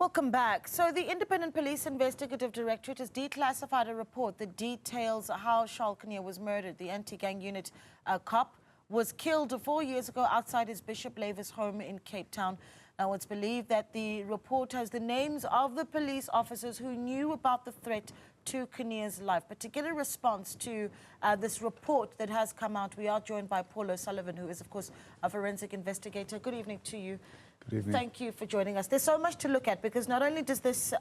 Welcome back. So the Independent Police Investigative Directorate has declassified a report that details how Charl Kinnear was murdered. The anti-gang unit cop was killed 4 years ago outside his Bishop Lavis home in Cape Town. Now, it's believed that the report has the names of the police officers who knew about the threat to Kinnear's life. Particular response to this report that has come out. We are joined by Paul O'Sullivan, who is, of course, a forensic investigator. Good evening to you. Good evening. Thank you for joining us. There's so much to look at, because not only does this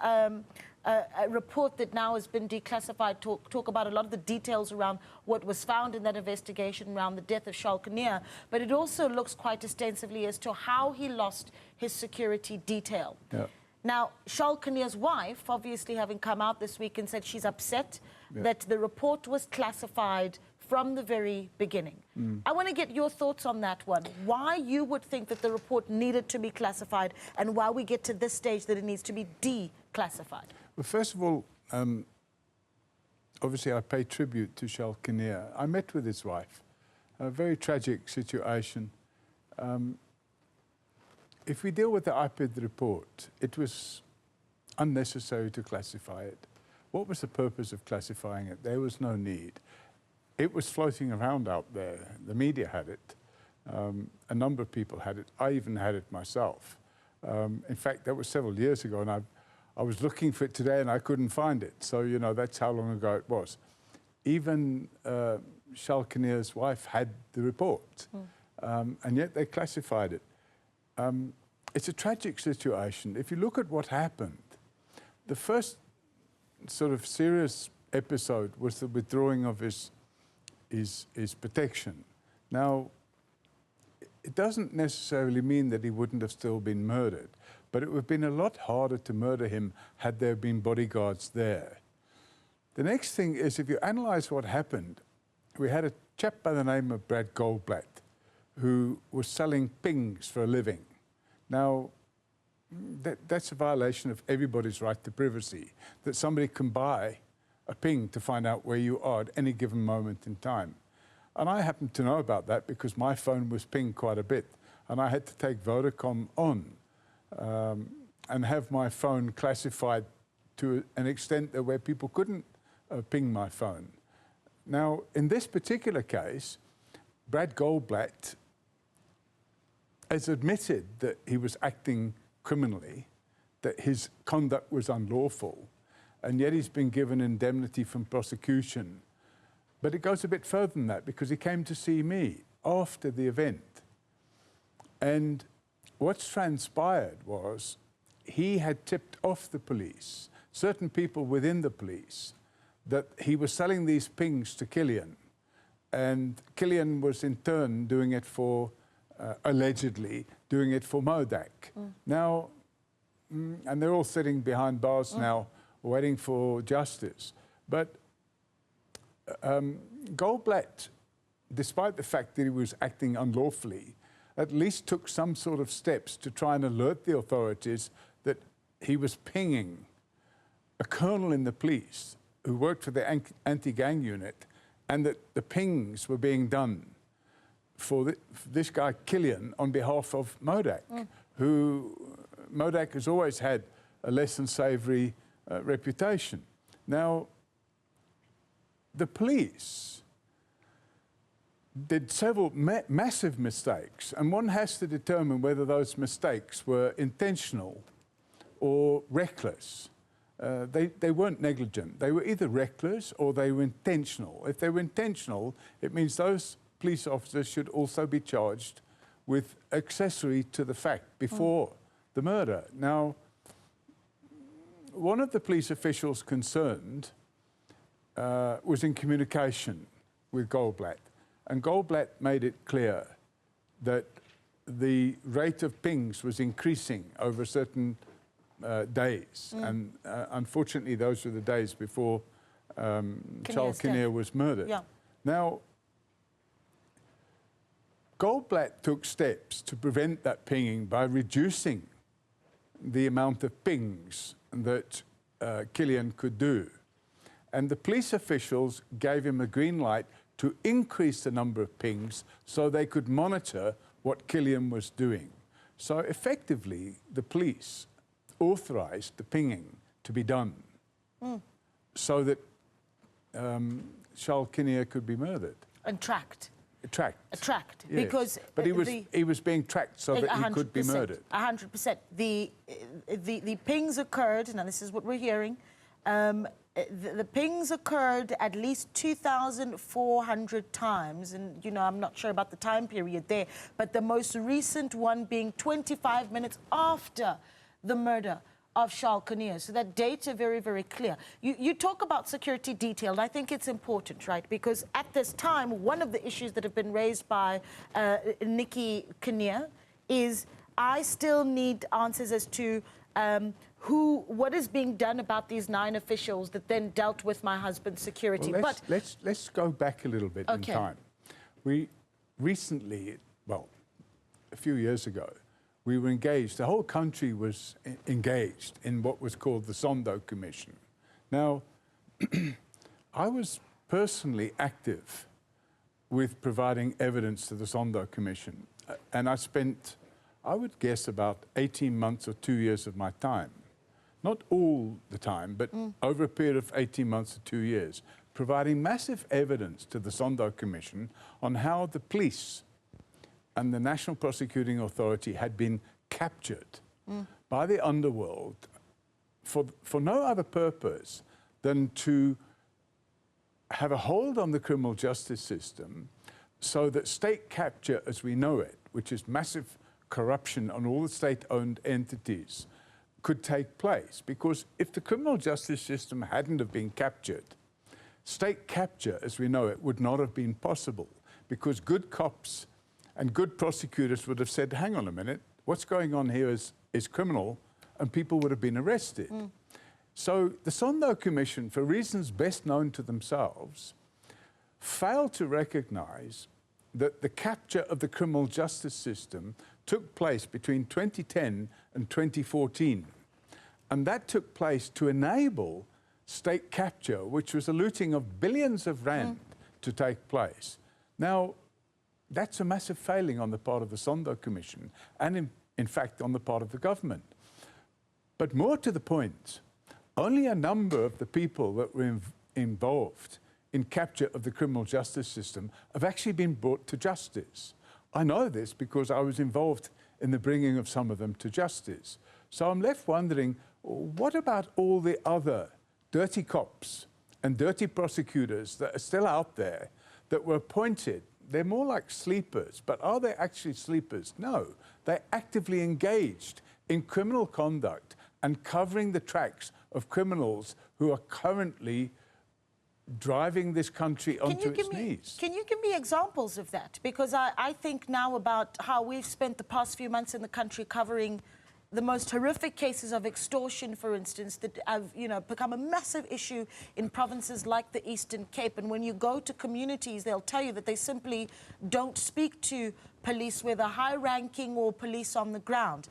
report that now has been declassified talk about a lot of the details around what was found in that investigation around the death of Charl Kinnear, but it also looks quite extensively as to how he lost his security detail. Yeah. Now, Charl Kinnear's wife, obviously having come out this week and said she's upset that the report was classified from the very beginning. I want to get your thoughts on that one. Why you would think that the report needed to be classified, and why we get to this stage that it needs to be declassified. Well, first of all, obviously I pay tribute to Charl Kinnear. I met with his wife. A very tragic situation. If we deal with the IPID report, it was unnecessary to classify it. What was the purpose of classifying it? There was no need. It was floating around out there. The media had it. A number of people had it. I even had it myself. In fact, that was several years ago, and I was looking for it today and I couldn't find it. So, you know, that's how long ago it was. Even Charl Kinnear's wife had the report, and yet they classified it. It's a tragic situation. If you look at what happened, the first sort of serious episode was the withdrawing of his protection. Now, it doesn't necessarily mean that he wouldn't have still been murdered, but it would have been a lot harder to murder him had there been bodyguards there. The next thing is, if you analyze what happened, we had a chap by the name of Brad Goldblatt who was selling pings for a living. Now, that's a violation of everybody's right to privacy, that somebody can buy a ping to find out where you are at any given moment in time. And I happen to know about that because my phone was pinged quite a bit, and I had to take Vodacom on and have my phone classified to an extent that where people couldn't ping my phone. Now, in this particular case, Brad Goldblatt has admitted that he was acting criminally, that his conduct was unlawful, and yet he's been given indemnity from prosecution. But it goes a bit further than that, because he came to see me after the event. And what's transpired was he had tipped off the police, certain people within the police, that he was selling these pings to Killian. And Killian was in turn doing it for, allegedly, doing it for Modak. Now, and they're all sitting behind bars now, waiting for justice. But Goldblatt, despite the fact that he was acting unlawfully, at least took some sort of steps to try and alert the authorities that he was pinging a colonel in the police who worked for the anti-gang unit, and that the pings were being done for this guy Killian on behalf of Modak, who Modak has always had a less than savoury reputation. Now, the police did several massive mistakes, and one has to determine whether those mistakes were intentional or reckless. They weren't negligent. They were either reckless or they were intentional. If they were intentional, it means those police officers should also be charged with accessory to the fact before the murder. Now, one of the police officials concerned was in communication with Goldblatt, and Goldblatt made it clear that the rate of pings was increasing over certain days, and unfortunately those were the days before Charl Kinnear was murdered. Now, Goldblatt took steps to prevent that pinging by reducing the amount of pings that Killian could do. And the police officials gave him a green light to increase the number of pings so they could monitor what Killian was doing. So effectively, the police authorized the pinging to be done so that Charl Kinnear could be murdered. And tracked. Tracked. Yes. Because but he was being tracked so that he could be murdered. 100%. The pings occurred, now this is what we're hearing, the pings occurred at least 2,400 times, and you know, I'm not sure about the time period there, but the most recent one being 25 minutes after the murder of Charl Kinnear. So that data very, very clear. You talk about security detail, and I think it's important, right? Because at this time, one of the issues that have been raised by Nikki Kinnear is I still need answers as to what is being done about these 9 officials that then dealt with my husband's security. Well, let's go back a little bit in time. We recently, well, a few years ago, we were engaged, the whole country was engaged in what was called the Sondo Commission. Now, I was personally active with providing evidence to the Sondo Commission, and I spent, I would guess, about 18 months or 2 years of my time. Not all the time, but over a period of 18 months to 2 years, providing massive evidence to the Sondo Commission on how the police and the National Prosecuting Authority had been captured by the underworld for no other purpose than to have a hold on the criminal justice system so that state capture as we know it, which is massive corruption on all the state-owned entities, could take place. Because if the criminal justice system hadn't have been captured, state capture as we know it would not have been possible, because good cops and good prosecutors would have said, hang on a minute, what's going on here is criminal, and people would have been arrested. So the Sondo Commission, for reasons best known to themselves, failed to recognize that the capture of the criminal justice system took place between 2010 and 2014. And that took place to enable state capture, which was a looting of billions of rand to take place. Now, that's a massive failing on the part of the Sondo Commission and, in fact, on the part of the government. But more to the point, only a number of the people that were involved in capture of the criminal justice system have actually been brought to justice. I know this because I was involved in the bringing of some of them to justice. So I'm left wondering, what about all the other dirty cops and dirty prosecutors that are still out there that were appointed? They're more like sleepers, but are they actually sleepers? No, they're actively engaged in criminal conduct and covering the tracks of criminals who are currently driving this country onto its knees. Can you give me examples of that? Because I think now about how we've spent the past few months in the country covering the most horrific cases of extortion, for instance, that have, you know, become a massive issue in provinces like the Eastern Cape. And when you go to communities, they'll tell you that they simply don't speak to police, whether high-ranking or police on the ground.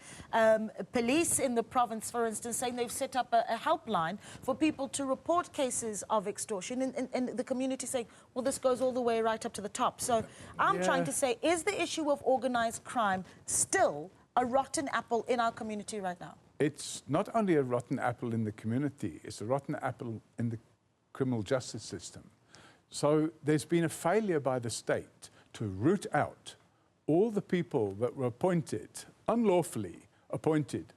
Police in the province, for instance, saying they've set up a helpline for people to report cases of extortion, and the community saying, well, this goes all the way right up to the top. So I'm trying to say, is the issue of organized crime still a rotten apple in our community right now? It's not only a rotten apple in the community, it's a rotten apple in the criminal justice system. So there's been a failure by the state to root out all the people that were appointed, unlawfully appointed.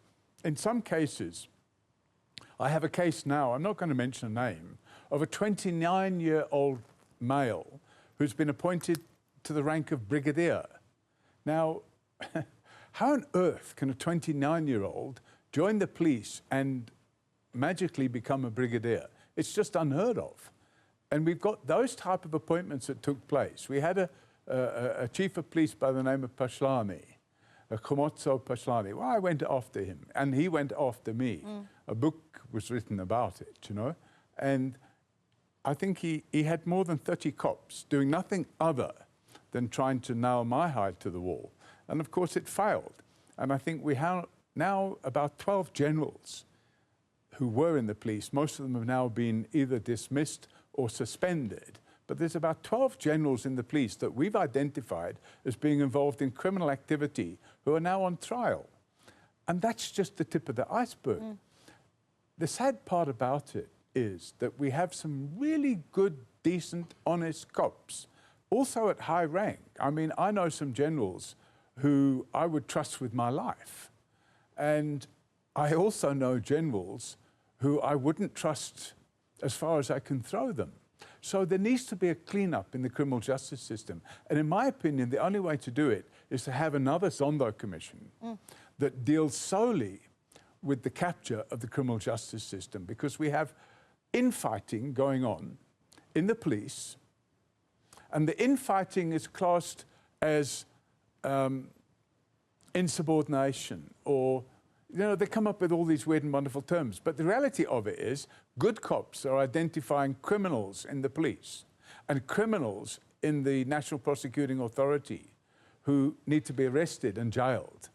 In some cases, I have a case now, I'm not going to mention a name, of a 29-year-old male who's been appointed to the rank of brigadier. Now, how on earth can a 29-year-old join the police and magically become a brigadier? It's just unheard of. And we've got those type of appointments that took place. We had a chief of police by the name of Pashlami, Khomotso Pashlami. Well, I went after him, and he went after me. A book was written about it, you know. And I think he had more than 30 cops doing nothing other than trying to nail my hide to the wall. And of course it failed. And I think we have now about 12 generals who were in the police. Most of them have now been either dismissed or suspended. But there's about 12 generals in the police that we've identified as being involved in criminal activity who are now on trial. And that's just the tip of the iceberg. The sad part about it is that we have some really good, decent, honest cops, also at high rank. I mean, I know some generals who I would trust with my life. And I also know generals who I wouldn't trust as far as I can throw them. So there needs to be a clean-up in the criminal justice system. And in my opinion, the only way to do it is to have another Zondo commission that deals solely with the capture of the criminal justice system, because we have infighting going on in the police, and the infighting is classed as insubordination, or, you know, they come up with all these weird and wonderful terms. But the reality of it is good cops are identifying criminals in the police and criminals in the National Prosecuting Authority who need to be arrested and jailed.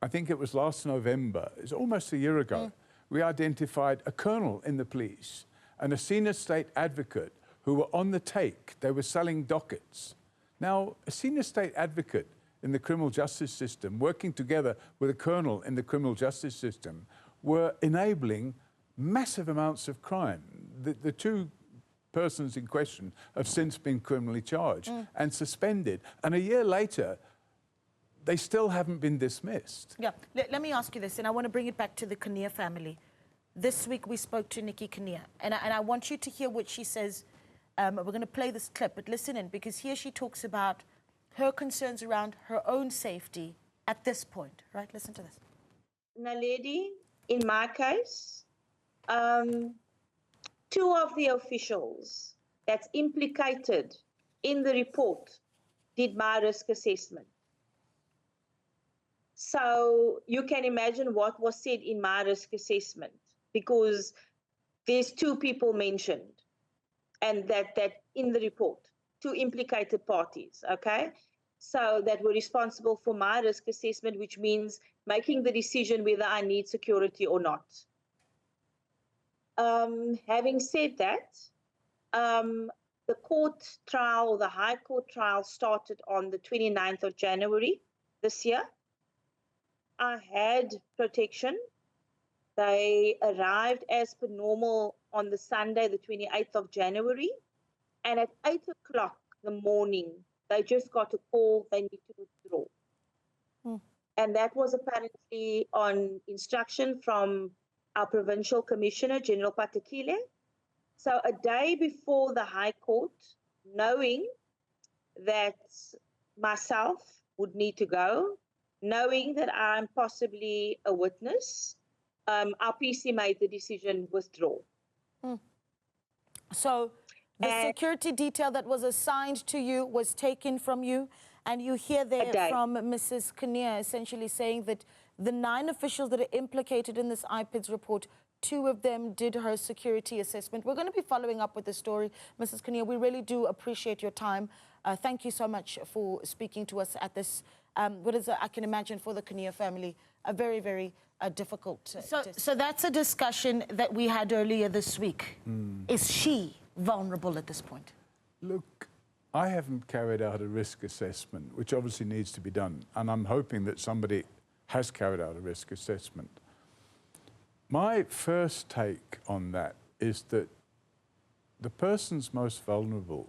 I think it was last November, it's almost a year ago, we identified a colonel in the police and a senior state advocate who were on the take. They were selling dockets. Now, a senior state advocate in the criminal justice system, working together with a colonel in the criminal justice system, were enabling massive amounts of crime. The two persons in question have since been criminally charged and suspended. And a year later, they still haven't been dismissed. Yeah, let me ask you this, and I want to bring it back to the Kinnear family. This week we spoke to Nikki Kinnear, and I want you to hear what she says. We're going to play this clip, but listen in, because here she talks about her concerns around her own safety at this point, right? Listen to this. Naledi, in my case, two of the officials that's implicated in the report did my risk assessment. So you can imagine what was said in my risk assessment, because there's two people mentioned, and that in the report, two implicated parties, okay? So that were responsible for my risk assessment, which means making the decision whether I need security or not. Having said that, the court trial, the High Court trial, started on the 29th of January this year. I had protection. They arrived as per normal on the Sunday, the 28th of January. And at 8 o'clock the morning, they just got a call they need to withdraw. And that was apparently on instruction from our Provincial Commissioner, General Patekile. So a day before the High Court, knowing that myself would need to go, knowing that I'm possibly a witness, our PC made the decision withdraw. So the security detail that was assigned to you was taken from you, and you hear there from Mrs. Kinnear essentially saying that the 9 officials that are implicated in this IPIDS report, 2 of them did her security assessment. We're going to be following up with the story. Mrs. Kinnear, we really do appreciate your time. Thank you so much for speaking to us at this, what is, I can imagine, for the Kinnear family, a very, very difficult... So that's a discussion that we had earlier this week. Is she vulnerable at this point? Look, I haven't carried out a risk assessment, which obviously needs to be done, and I'm hoping that somebody has carried out a risk assessment. My first take on that is that the persons most vulnerable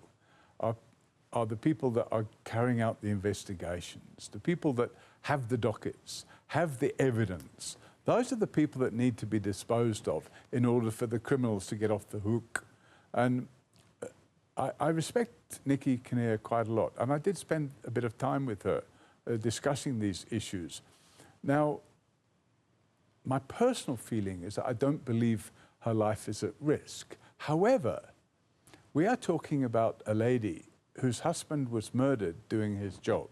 are the people that are carrying out the investigations, the people that have the dockets, have the evidence. Those are the people that need to be disposed of in order for the criminals to get off the hook. And I respect Nikki Kinnear quite a lot, and I did spend a bit of time with her discussing these issues. Now, my personal feeling is that I don't believe her life is at risk. However, we are talking about a lady whose husband was murdered doing his job.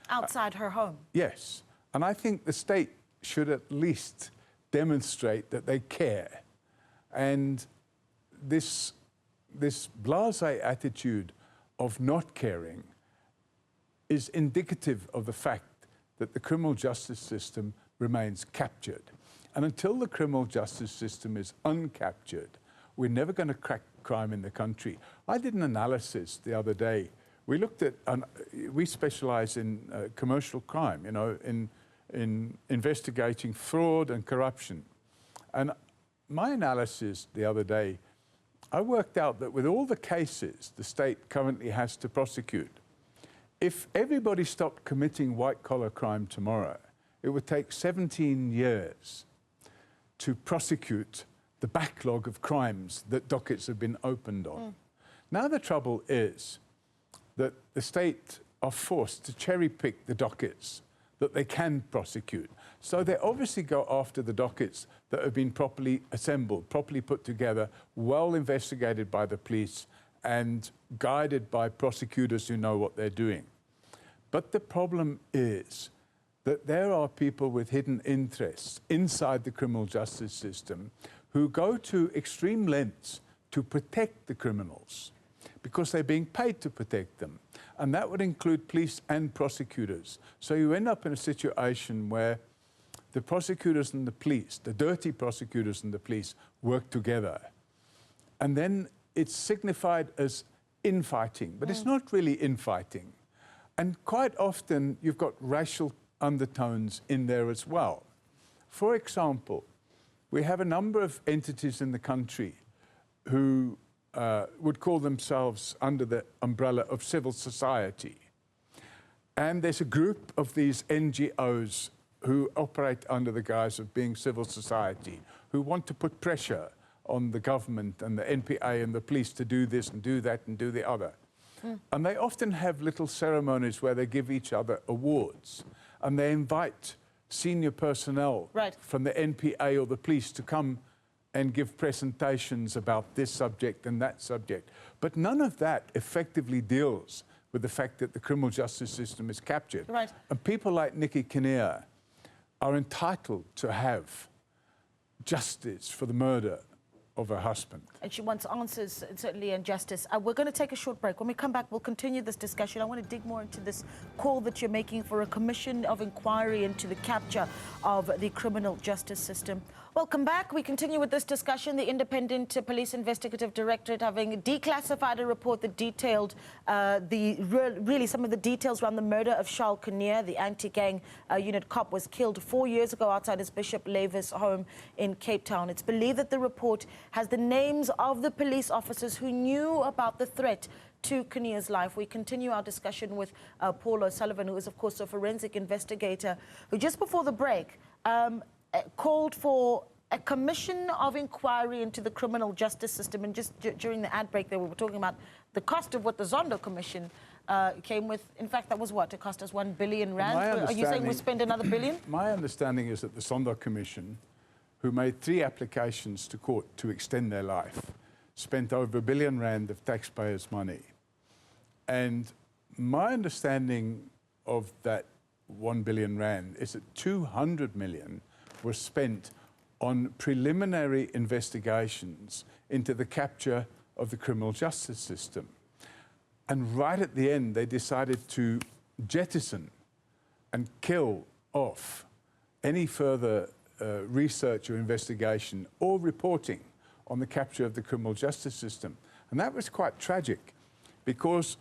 Outside her home? Yes. And I think the state should at least demonstrate that they care. And this blasé attitude of not caring is indicative of the fact that the criminal justice system remains captured. And until the criminal justice system is uncaptured, we're never going to crack crime in the country. I did an analysis the other day. We looked at, we specialize in commercial crime, you know, in in investigating fraud and corruption. And my analysis the other day, I worked out that with all the cases the state currently has to prosecute, if everybody stopped committing white-collar crime tomorrow, it would take 17 years to prosecute the backlog of crimes that dockets have been opened on. Now the trouble is that the state are forced to cherry-pick the dockets that they can prosecute. So they obviously go after the dockets that have been properly assembled, properly put together, well investigated by the police and guided by prosecutors who know what they're doing. But the problem is that there are people with hidden interests inside the criminal justice system who go to extreme lengths to protect the criminals because they're being paid to protect them. And that would include police and prosecutors. So you end up in a situation where the prosecutors and the police, the dirty prosecutors and the police, work together. And then it's signified as infighting, but it's not really infighting. And quite often you've got racial undertones in there as well. For example, we have a number of entities in the country who would call themselves under the umbrella of civil society. And there's a group of these NGOs who operate under the guise of being civil society, who want to put pressure on the government and the NPA and the police to do this and do that and do the other. And they often have little ceremonies where they give each other awards, and they invite senior personnel from the NPA or the police to come and give presentations about this subject and that subject. But none of that effectively deals with the fact that the criminal justice system is captured. And people like Charl Kinnear are entitled to have justice for the murder of her husband. And she wants answers, certainly, and justice. We're going to take a short break. When we come back, we'll continue this discussion. I want to dig more into this call that you're making for a commission of inquiry into the capture of the criminal justice system. Welcome back. We continue with this discussion. The Independent Police Investigative Directorate having declassified a report that detailed really some of the details around the murder of Charl Kinnear. The anti-gang unit cop was killed 4 years ago outside his Bishop Lavis home in Cape Town. It's believed that the report has the names of the police officers who knew about the threat to Kinnear's life. We continue our discussion with Paul O'Sullivan, who is, of course, a forensic investigator, who just before the break called for a commission of inquiry into the criminal justice system. And just during the ad break there, we were talking about the cost of what the Zondo Commission came with. In fact, that was what? It cost us 1 billion rand. Are you saying we spend another billion? My understanding is that the Zondo Commission, who made 3 applications to court to extend their life, spent over 1 billion rand of taxpayers' money. And my understanding of that 1 billion rand is that 200 million was spent on preliminary investigations into the capture of the criminal justice system. And right at the end, they decided to jettison and kill off any further research or investigation or reporting on the capture of the criminal justice system. And that was quite tragic because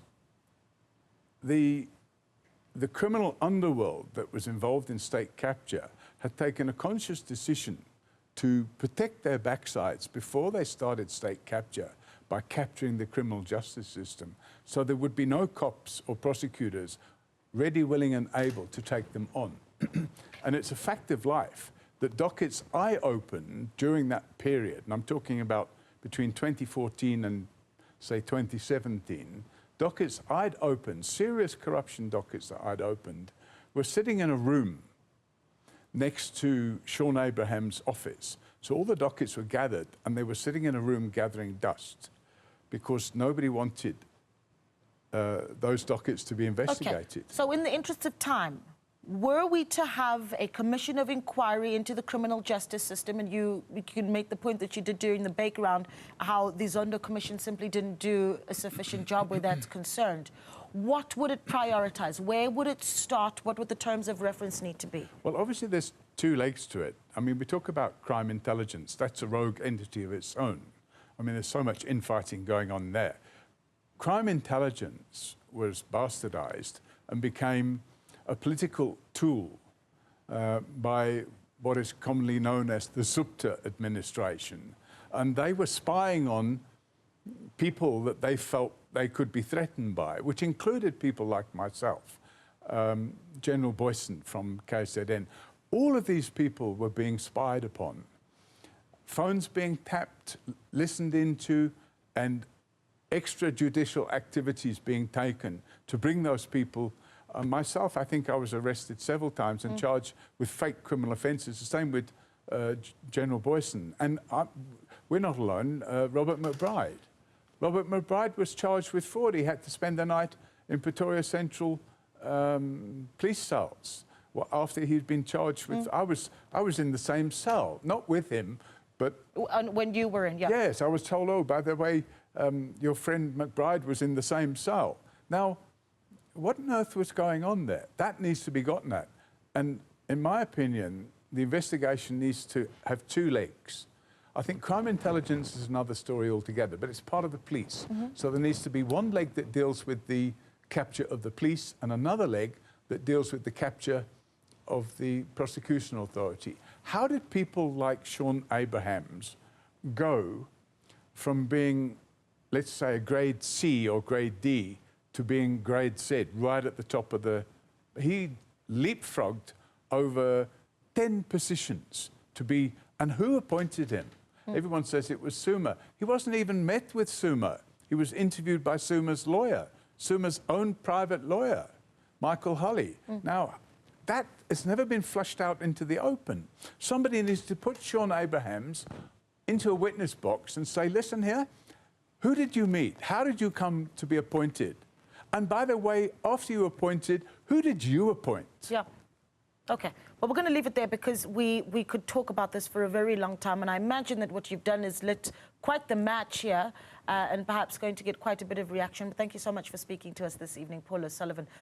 the criminal underworld that was involved in state capture had taken a conscious decision to protect their backsides before they started state capture by capturing the criminal justice system. So there would be no cops or prosecutors ready, willing and able to take them on. And it's a fact of life that dockets I opened during that period, and I'm talking about between 2014 and, say, 2017, dockets I'd opened, serious corruption dockets that I'd opened, were sitting in a room next to Sean Abraham's office. So all the dockets were gathered, and they were sitting in a room gathering dust because nobody wanted those dockets to be investigated. Okay. So in the interest of time, were we to have a commission of inquiry into the criminal justice system, and you can make the point that you did during the bake round, how the Zondo Commission simply didn't do a sufficient job where that's concerned, what would it prioritize? Where would it start? What would the terms of reference need to be? Well, obviously there's 2 legs to it. I mean, we talk about crime intelligence. That's a rogue entity of its own. I mean, there's so much infighting going on there. Crime intelligence was bastardized and became a political tool by what is commonly known as the Zupta administration. And they were spying on people that they felt they could be threatened by, which included people like myself, General Boyson from KZN. All of these people were being spied upon. Phones being tapped, listened into, and extrajudicial activities being taken to bring those people. Myself, I think I was arrested several times and charged with fake criminal offences, the same with General Boyson. And we're not alone, Robert McBride. Robert McBride was charged with fraud. He had to spend the night in Pretoria Central police cells after he'd been charged with... I was in the same cell, not with him, but... When you were in, yeah. Yes, I was told, oh, by the way, your friend McBride was in the same cell. Now, what on earth was going on there? That needs to be gotten at. And in my opinion, the investigation needs to have two legs. I think crime intelligence is another story altogether, but it's part of the police. So there needs to be one leg that deals with the capture of the police and another leg that deals with the capture of the prosecution authority. How did people like Sean Abrahams go from being, let's say, a grade C or grade D to being grade Z, right at the top of the... He leapfrogged over 10 positions to be... And who appointed him? Everyone says it was Suma. He wasn't even met with Suma. He was interviewed by Suma's lawyer, Suma's own private lawyer, Michael Hulley. Now, that has never been flushed out into the open. Somebody needs to put Sean Abrahams into a witness box and say, listen here, who did you meet? How did you come to be appointed? And by the way, after you appointed, who did you appoint? Yeah. Okay. Well, we're going to leave it there because we could talk about this for a very long time. And I imagine that what you've done is lit quite the match here and perhaps going to get quite a bit of reaction. But thank you so much for speaking to us this evening, Paul O'Sullivan.